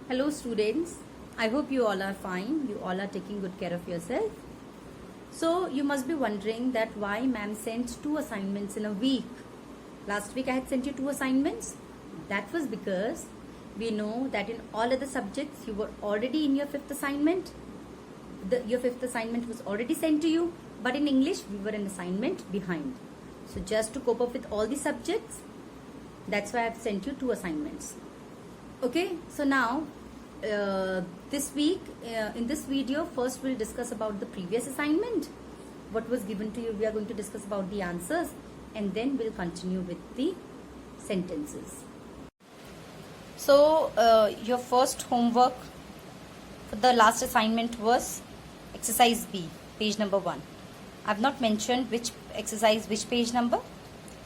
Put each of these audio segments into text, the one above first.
Hello students, I hope you all are fine, you all are taking good care of yourself. So you must be wondering that why ma'am sent 2 assignments in a week. Last week I had sent you 2 assignments. That was because we know that in all other subjects you were already in your 5th assignment. Your 5th assignment was already sent to you, but in English we were an assignment behind. So just to cope up with all the subjects, that's why I have sent you 2 assignments. Okay, so now this week in this video, first we'll discuss about the previous assignment, what was given to you. We are going to discuss about the answers, and then we'll continue with the sentences. So your first homework for the last assignment was exercise B, page number 1. I've not mentioned which exercise, which page number.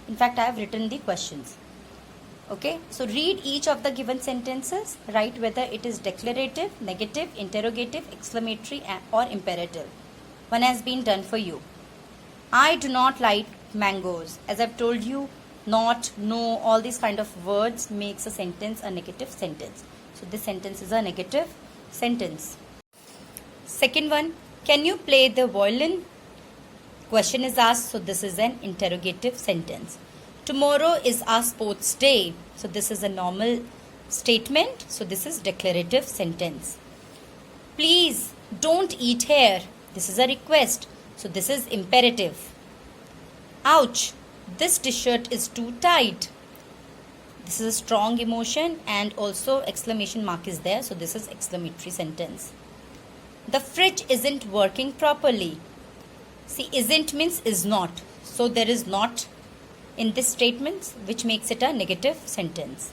In fact, I have written the questions. Okay, so read each of the given sentences, write whether it is declarative, negative, interrogative, exclamatory or imperative. One has been done for you. I do not like mangoes. As I've told you, not, no, all these kind of words makes a sentence a negative sentence. So this sentence is a negative sentence. Second one, can you play the violin? Question is asked, so this is an interrogative sentence. Tomorrow is our sports day. So this is a normal statement. So this is declarative sentence. Please don't eat here. This is a request. So this is imperative. Ouch, this t-shirt is too tight. This is a strong emotion, and also exclamation mark is there. So this is exclamatory sentence. The fridge isn't working properly. See, isn't means is not. So there is not in this statement, which makes it a negative sentence.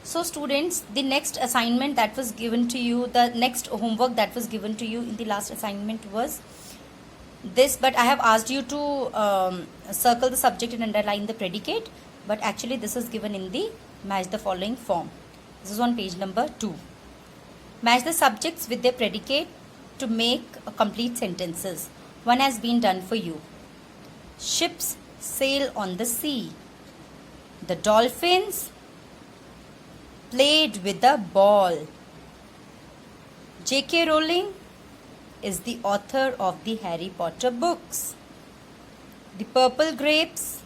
So students, the next assignment that was given to you, the next homework that was given to you in the last assignment was this, but I have asked you to circle the subject and underline the predicate, but actually this is given in the match the following form. This is on page number 2. Match the subjects with their predicate to make complete sentences. One has been done for you. Ships sail on the sea. The dolphins played with a ball. J.K. Rowling is the author of the Harry Potter books. The purple grapes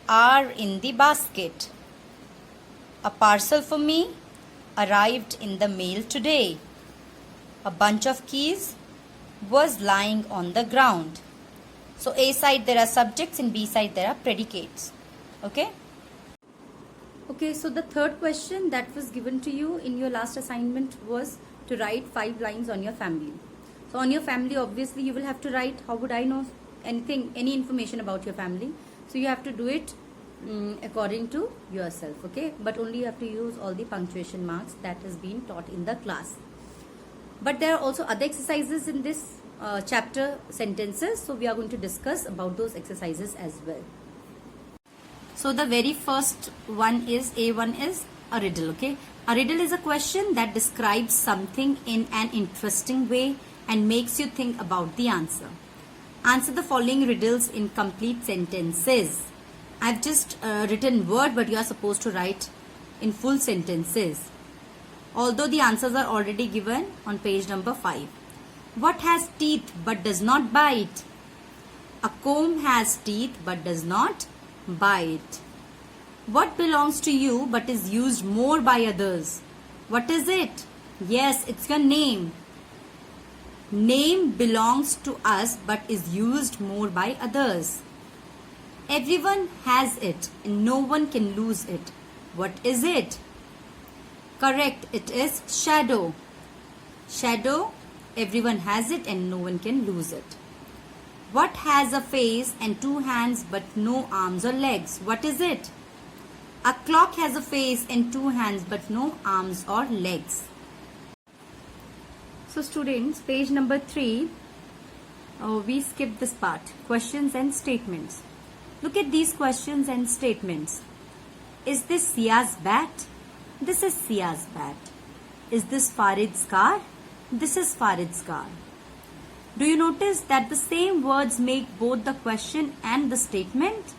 are in the basket. A parcel for me arrived in the mail today. A bunch of keys was lying on the ground. So A side there are subjects, and B side there are predicates. Okay. Okay, so the third question that was given to you in your last assignment was to write 5 lines on your family. So on your family, obviously you will have to write, how would I know anything, any information about your family? So you have to do it according to yourself, okay? But only you have to use all the punctuation marks that has been taught in the class. But there are also other exercises in this chapter sentences, so we are going to discuss about those exercises as well. So the very first one is A1 is a riddle. Okay, a riddle is a question that describes something in an interesting way and makes you think about the answer. Answer the following riddles in complete sentences. I've just written word, but you are supposed to write in full sentences, although the answers are already given on page number 5. What has teeth but does not bite? A comb has teeth but does not bite. What belongs to you but is used more by others? What is it? Yes, it's your name. Name belongs to us but is used more by others. Everyone has it and no one can lose it. What is it? Correct, it is shadow. Shadow, everyone has it and no one can lose it. What has a face and 2 hands but no arms or legs? What is it? A clock has a face and 2 hands but no arms or legs. So students, page number 3, we skipped this part. Questions and statements. Look at these questions and statements. Is this Sia's bat? This is Sia's bat. Is this Farid's car? This is Farid's car. Do you notice that the same words make both the question and the statement?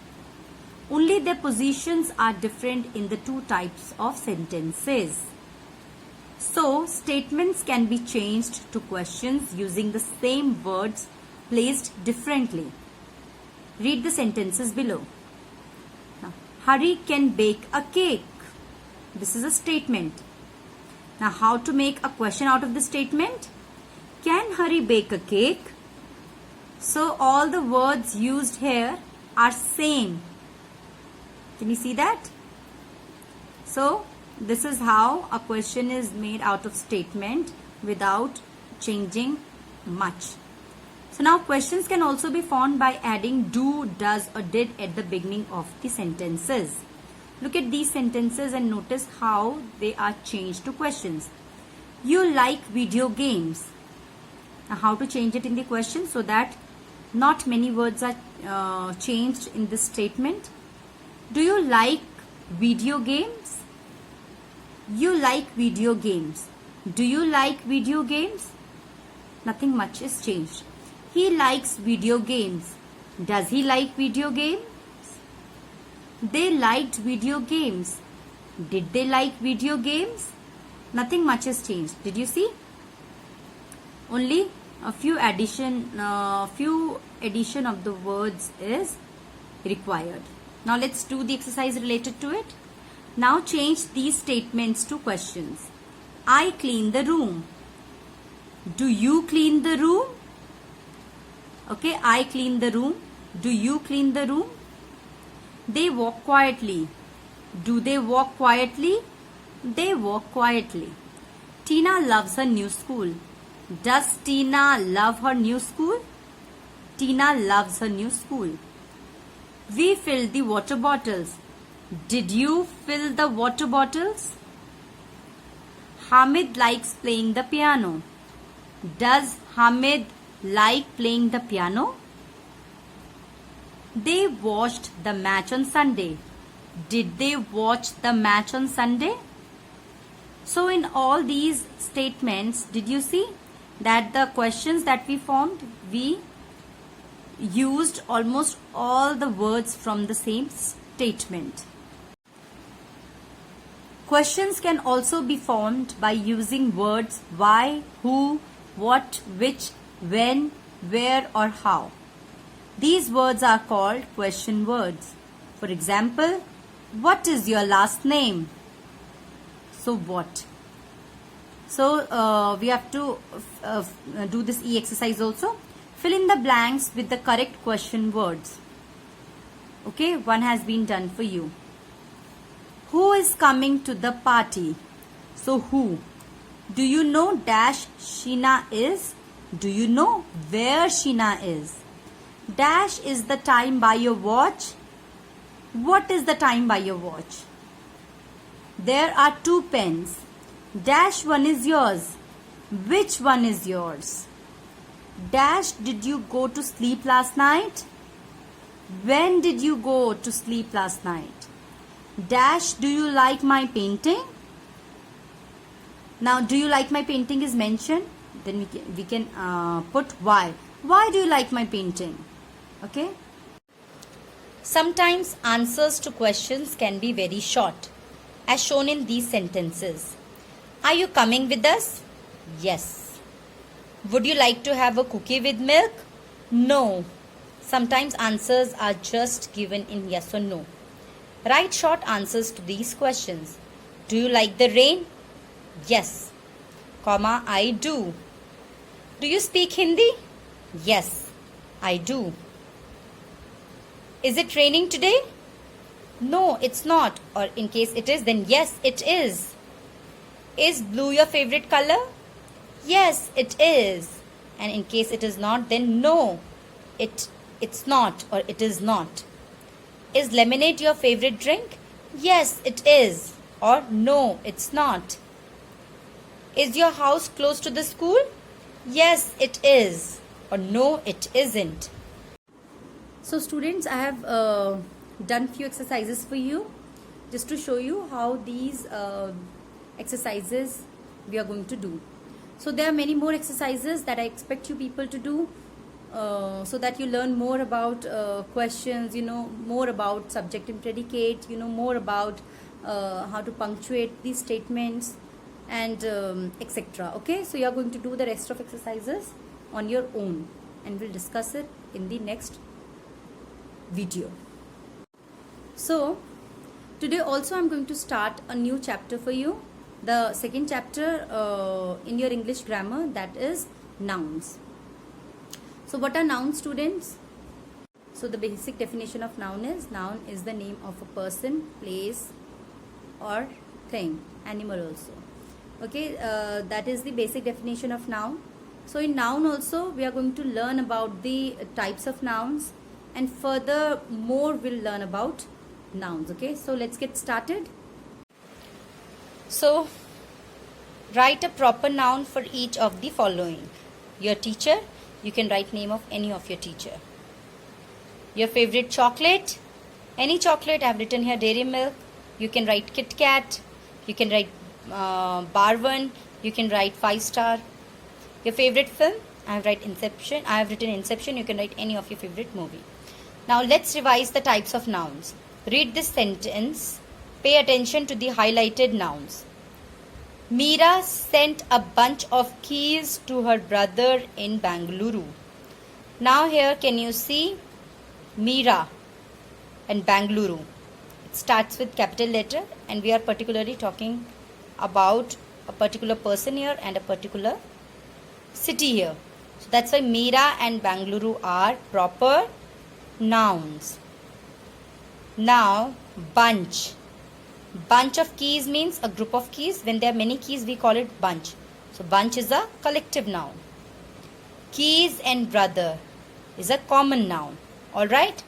Only their positions are different in the 2 types of sentences. So, statements can be changed to questions using the same words placed differently. Read the sentences below. Now, Hari can bake a cake. This is a statement. Now, how to make a question out of the statement? Can Hari bake a cake? So, all the words used here are same. Can you see that? So, this is how a question is made out of statement without changing much. So now questions can also be formed by adding do, does or did at the beginning of the sentences. Look at these sentences and notice how they are changed to questions. You like video games. Now how to change it in the question so that not many words are changed in this statement. Do you like video games? You like video games. Do you like video games? Nothing much is changed. He likes video games. Does he like video games? They liked video games. Did they like video games? Nothing much has changed. Did you see? Only a few addition of the words is required. Now let's do the exercise related to it. Now change these statements to questions. I clean the room. Do you clean the room? Okay, I clean the room. Do you clean the room? They walk quietly. Do they walk quietly? They walk quietly. Tina loves her new school. Does Tina love her new school? Tina loves her new school. We filled the water bottles. Did you fill the water bottles? Hamid likes playing the piano. Does Hamid like playing the piano? They watched the match on Sunday. Did they watch the match on Sunday? So in all these statements, did you see that the questions that we formed, we used almost all the words from the same statement. Questions can also be formed by using words why, who, what, which, when, where or how. These words are called question words. For example, what is your last name? So what? So we have to do this E exercise also. Fill in the blanks with the correct question words. Okay, one has been done for you. Who is coming to the party? So who? Do you know dash Sheena is? Do you know where Sheena is? Dash is the time by your watch. What is the time by your watch? There are 2 pens. Dash one is yours. Which one is yours? Dash did you go to sleep last night? When did you go to sleep last night? Dash do you like my painting? Now do you like my painting is mentioned. Then we can put why. Why do you like my painting? Okay. Sometimes answers to questions can be very short, as shown in these sentences. Are you coming with us? Yes. Would you like to have a cookie with milk? No. Sometimes answers are just given in yes or no. Write short answers to these questions. Do you like the rain? Yes. Comma, I do. Do you speak Hindi? Yes, I do. Is it raining today? No, it's not. Or in case it is, then yes, it is. Is blue your favorite color? Yes, it is. And in case it is not, then no, it's not or it is not. Is lemonade your favorite drink? Yes, it is. Or no, it's not. Is your house close to the school? Yes, it is. Or no, it isn't. So students, I have done few exercises for you just to show you how these exercises we are going to do. So there are many more exercises that I expect you people to do so that you learn more about questions, more about subject and predicate, more about how to punctuate these statements and etc. Okay, so you are going to do the rest of exercises on your own, and we'll discuss it in the next video. So today also I'm going to start a new chapter for you, the second chapter in your English grammar, that is nouns. So what are nouns, students? So the basic definition of noun is the name of a person, place or thing, animal also. Okay, that is the basic definition of noun. So in noun also we are going to learn about the types of nouns, and further more we'll learn about nouns. Okay, so let's get started. So write a proper noun for each of the following. Your teacher, you can write name of any of your teacher. Your favorite chocolate, any chocolate, I have written here Dairy Milk. You can write Kit Kat, you can write Barwon, you can write 5-star. Your favorite film, I have written Inception, you can write any of your favorite movie. Now let's revise the types of nouns. Read this sentence, pay attention to the highlighted nouns. Meera sent a bunch of keys to her brother in Bangalore. Now here can you see Meera and Bangalore? It starts with capital letter, and we are particularly talking about a particular person here and a particular city here. So that's why Meera and Bangalore are proper nouns. Now bunch. Bunch of keys means a group of keys. When there are many keys we call it bunch. So bunch is a collective noun. Keys and brother is a common noun. Alright.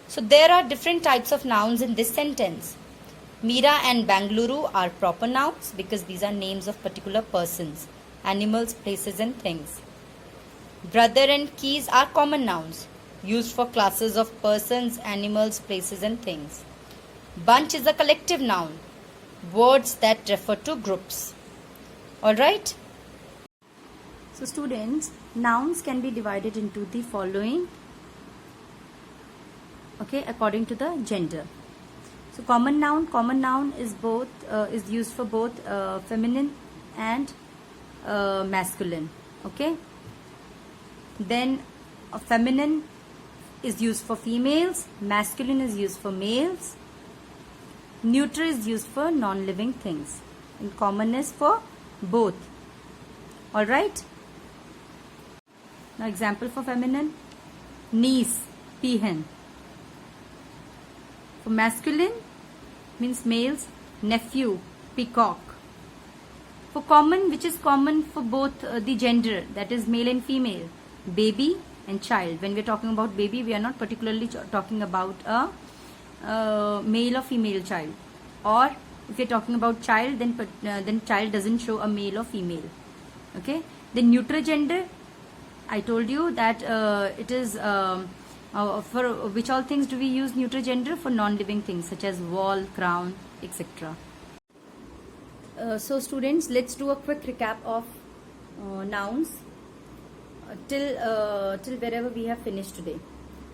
So there are different types of nouns in this sentence. Meera and Bangalore are proper nouns because these are names of particular persons, animals, places and things. Brother and keys are common nouns used for classes of persons, animals, places and things. Bunch is a collective noun, words that refer to groups. Alright? So students, nouns can be divided into the following, okay, according to the gender. So common noun is both is used for both feminine and masculine. Okay. Then feminine is used for females, masculine is used for males, neutral is used for non-living things, and common is for both. Alright. Now example for feminine, niece, peahen. For masculine means males, nephew, peacock. For common, which is common for both the gender, that is male and female, baby and child. When we are talking about baby, we are not particularly talking about a male or female child. Or if you are talking about child, then child doesn't show a male or female. Okay. The neutral gender, I told you that it is for which all things do we use neutral gender? For non-living things such as wall, crown, etc. So students, let's do a quick recap of nouns till wherever we have finished today.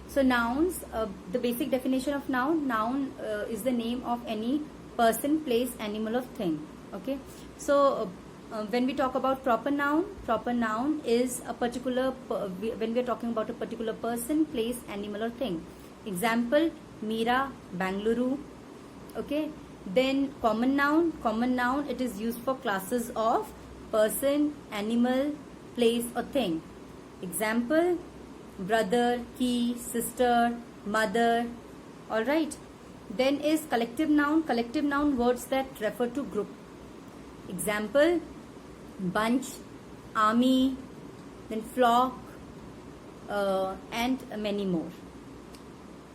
So nouns, the basic definition of noun is the name of any person, place, animal or thing. Okay. So when we talk about proper noun is a particular, when we are talking about a particular person, place, animal or thing. Example, Meera, Bangalore. Okay. Then common noun, it is used for classes of person, animal, place or thing. Example, brother, key, sister, mother. Alright. Then is collective noun, words that refer to group. Example, bunch, army, then flock, and many more.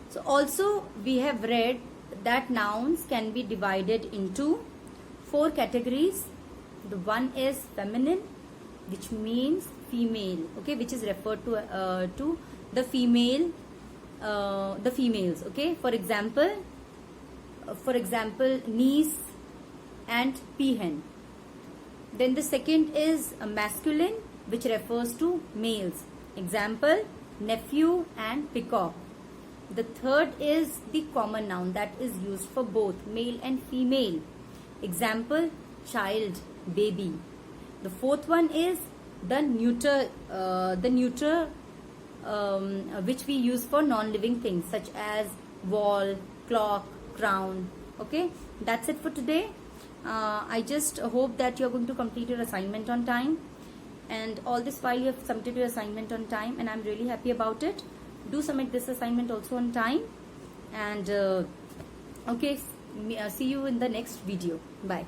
So also we have read that nouns can be divided into 4 categories. The one is feminine, which means female, okay, which is referred to the female, the females. Okay, for example, niece and peahen. Then the second is masculine, which refers to males. Example, nephew and peacock. The third is the common noun that is used for both male and female. Example, child baby. The fourth one is the neuter, which we use for non-living things such as wall, clock, crown. Okay, that's it for today. I just hope that you're going to complete your assignment on time, and all this while you have submitted your assignment on time, and I'm really happy about it. Do submit this assignment also on time, and okay, see you in the next video. Bye.